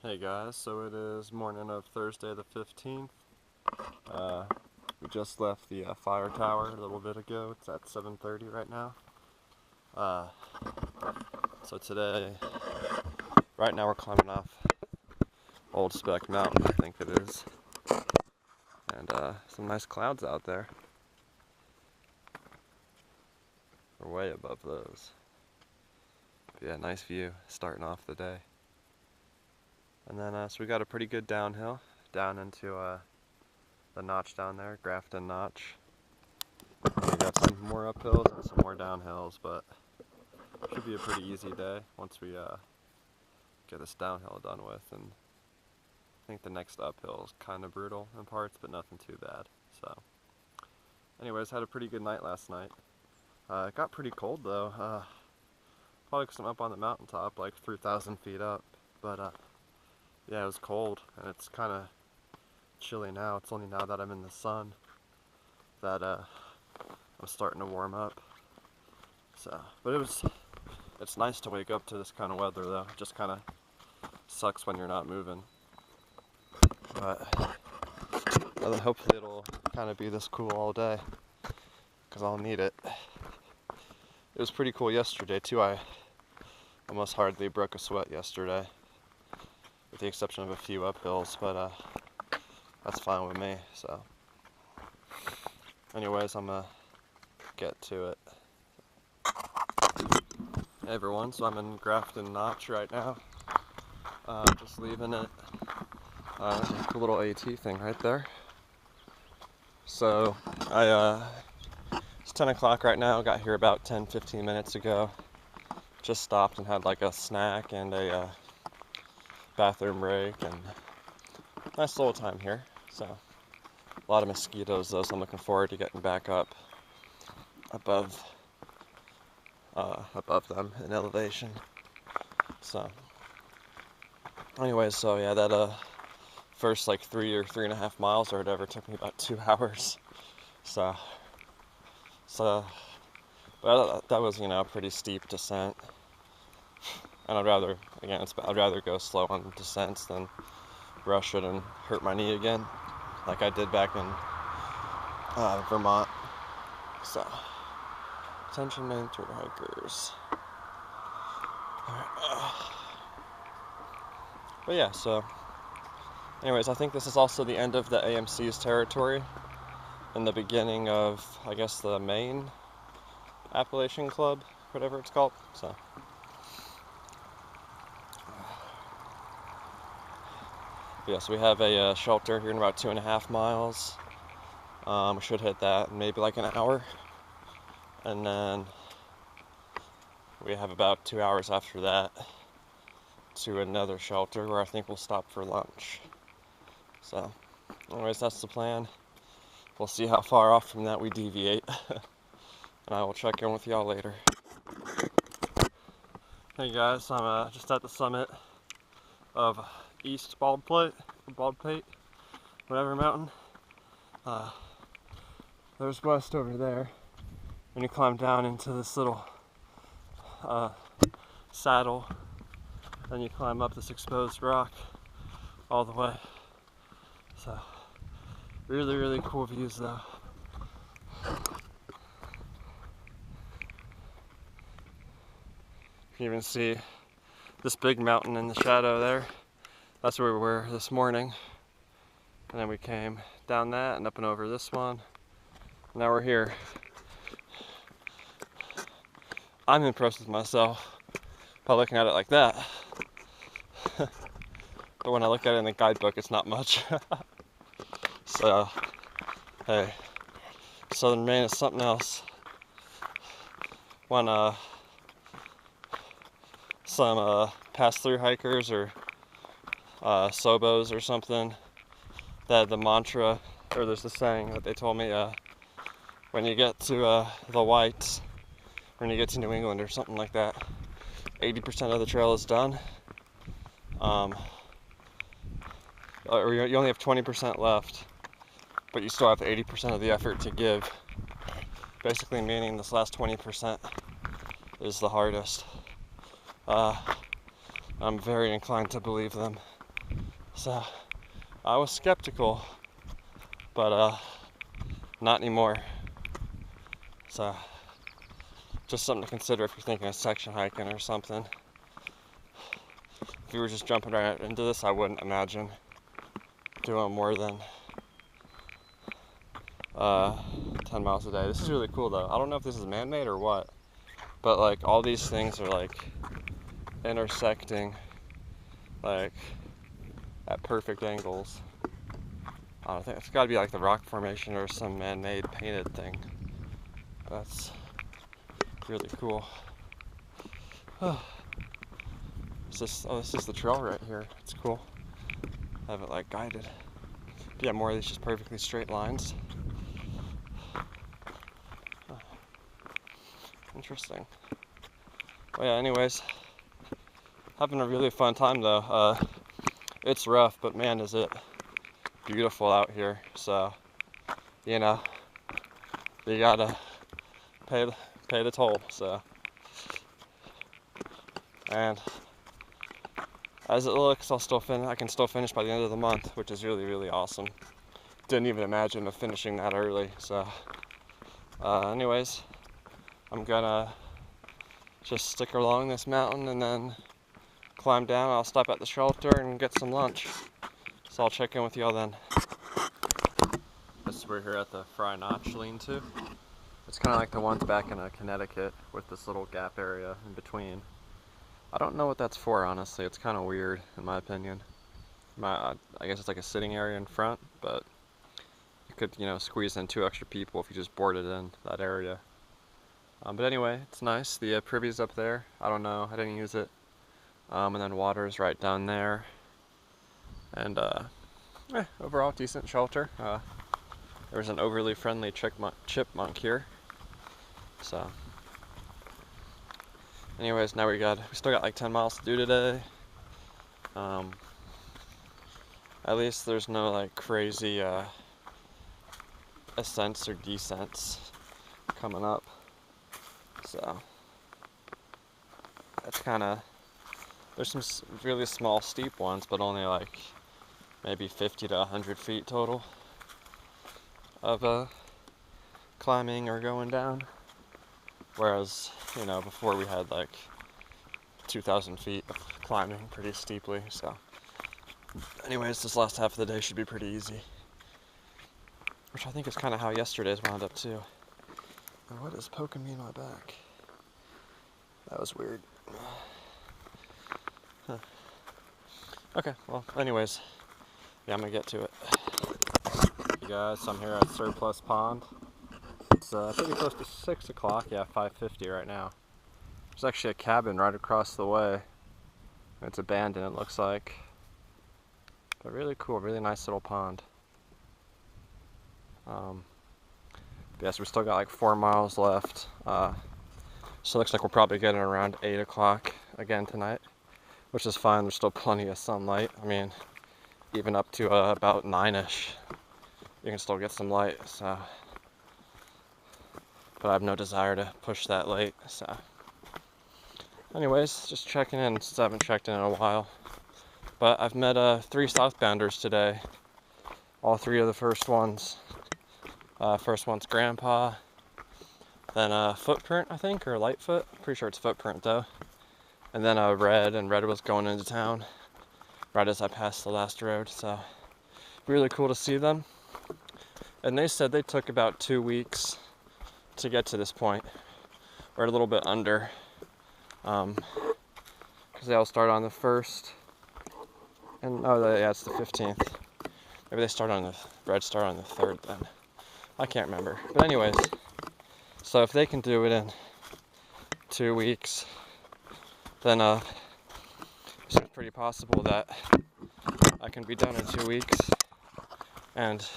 Hey guys, so it is morning of Thursday the 15th. We just left the fire tower a little bit ago. It's at 7:30 right now. Uh, so today, right now we're climbing off Old Speck Mountain, I think it is. And some nice clouds out there. We're way above those. But yeah, nice view starting off the day. And then, so we got a pretty good downhill down into the notch down there, Grafton notch. We got some more uphills and some more downhills, but it should be a pretty easy day once we get this downhill done with. And I think the next uphill is kind of brutal in parts, but nothing too bad. So, anyways, had a pretty good night last night. It got pretty cold though. Probably because I'm up on the mountaintop, like 3,000 feet up. But yeah, it was cold, and it's kind of chilly now. It's only now that I'm in the sun that I'm starting to warm up. So, but it's nice to wake up to this kind of weather though. It just kind of sucks when you're not moving. But hopefully it'll kind of be this cool all day, because I'll need it. It was pretty cool yesterday too. I almost hardly broke a sweat yesterday, with the exception of a few uphills, but that's fine with me. So anyways, I'm gonna get to it. Hey everyone, so I'm in Grafton Notch right now. Just leaving it. There's a little AT thing right there. So it's 10 o'clock right now. Got here about 10-15 minutes ago. Just stopped and had like a snack and a bathroom break, and nice little time here. So a lot of mosquitoes though, so I'm looking forward to getting back up above them in elevation. So anyways, so yeah, that first like 3 or 3.5 miles or whatever took me about 2 hours. So but that was, a pretty steep descent. And I'd rather go slow on descents than rush it and hurt my knee again, like I did back in Vermont. So, attention main tour hikers. Alright, but yeah, so anyways, I think this is also the end of the AMC's territory and the beginning of, I guess, the main Appalachian Club, whatever it's called. So yes, we have a shelter here in about 2.5 miles. We should hit that in maybe like an hour, and then we have about 2 hours after that to another shelter where I think we'll stop for lunch. So anyways, that's the plan. We'll see how far off from that we deviate. And I will check in with y'all later. Hey guys, I'm just at the summit of East Baldpate, whatever mountain. There's west over there, and you climb down into this little saddle, then you climb up this exposed rock all the way. So really, really cool views though. You can even see this big mountain in the shadow there. That's where we were this morning. And then we came down that and up and over this one. Now we're here. I'm impressed with myself by looking at it like that. But when I look at it in the guidebook, it's not much. So, hey, Southern Maine is something else. When some pass-through hikers or Sobos or something, they had the mantra, or there's the saying that they told me, when you get to the Whites, when you get to New England or something like that, 80% of the trail is done. Or you only have 20% left, but you still have 80% of the effort to give. Basically meaning this last 20% is the hardest. I'm very inclined to believe them. So I was skeptical, but not anymore. So just something to consider if you're thinking of section hiking or something. If you were just jumping right into this, I wouldn't imagine doing more than 10 miles a day. This is really cool though. I don't know if this is man-made or what, but like all these things are like intersecting like at perfect angles. I don't think it's got to be like the rock formation or some man-made painted thing. That's really cool. This is the trail right here. It's cool. I have it like guided. But yeah, more of these just perfectly straight lines. Interesting. Well, yeah, anyways, having a really fun time though. It's rough, but man, is it beautiful out here. So, you know, you gotta pay the toll. So, and as it looks, I can still finish by the end of the month, which is really, really awesome. Didn't even imagine of finishing that early. So, anyways, I'm gonna just stick along this mountain and then climb down. I'll stop at the shelter and get some lunch. So I'll check in with y'all then. We're here at the Fry Notch lean-to. It's kind of like the ones back in Connecticut with this little gap area in between. I don't know what that's for, honestly. It's kind of weird, in my opinion. I guess it's like a sitting area in front, but you could, squeeze in 2 extra people if you just boarded in that area. But anyway, it's nice. The privy's up there. I don't know. I didn't use it. And then water's right down there. And overall, decent shelter. There's an overly friendly chipmunk here. So, anyways, now we still got like 10 miles to do today. At least there's no like crazy ascents or descents coming up. So, it's there's some really small steep ones, but only like maybe 50 to 100 feet total of climbing or going down. Whereas, before we had like 2,000 feet of climbing pretty steeply. So, anyways, this last half of the day should be pretty easy. Which I think is kind of how yesterday's wound up too. And what is poking me in my back? That was weird. Huh. Okay, well, anyways, yeah, I'm gonna get to it. Hey guys, I'm here at Surplus Pond. It's pretty close to 6 o'clock, yeah, 5:50 right now. There's actually a cabin right across the way. It's abandoned, it looks like. But really cool, really nice little pond. Yes, we still got like 4 miles left. So it looks like we're probably getting around 8 o'clock again tonight, which is fine. There's still plenty of sunlight. I mean, even up to about 9-ish, you can still get some light. So, but I have no desire to push that late. So, anyways, just checking in since I haven't checked in a while. But I've met 3 southbounders today. All 3 of the first ones. First one's Grandpa. Then Footprint, I think, or Lightfoot. Pretty sure it's Footprint though. And then Red, and Red was going into town right as I passed the last road. So really cool to see them. And they said they took about 2 weeks to get to this point, or a little bit under, because they all start on the 1st, and yeah, it's the 15th. Maybe they start on the Red start on the 3rd then. I can't remember. But anyways, so if they can do it in 2 weeks, then it's pretty possible that I can be done in 2 weeks. And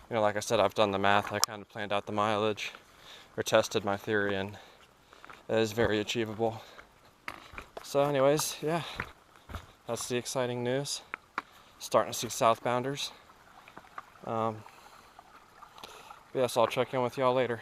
like I said, I've done the math. I kind of planned out the mileage, or tested my theory, and it is very achievable. So anyways, yeah, that's the exciting news. Starting to see southbounders. Yeah, so I'll check in with y'all later.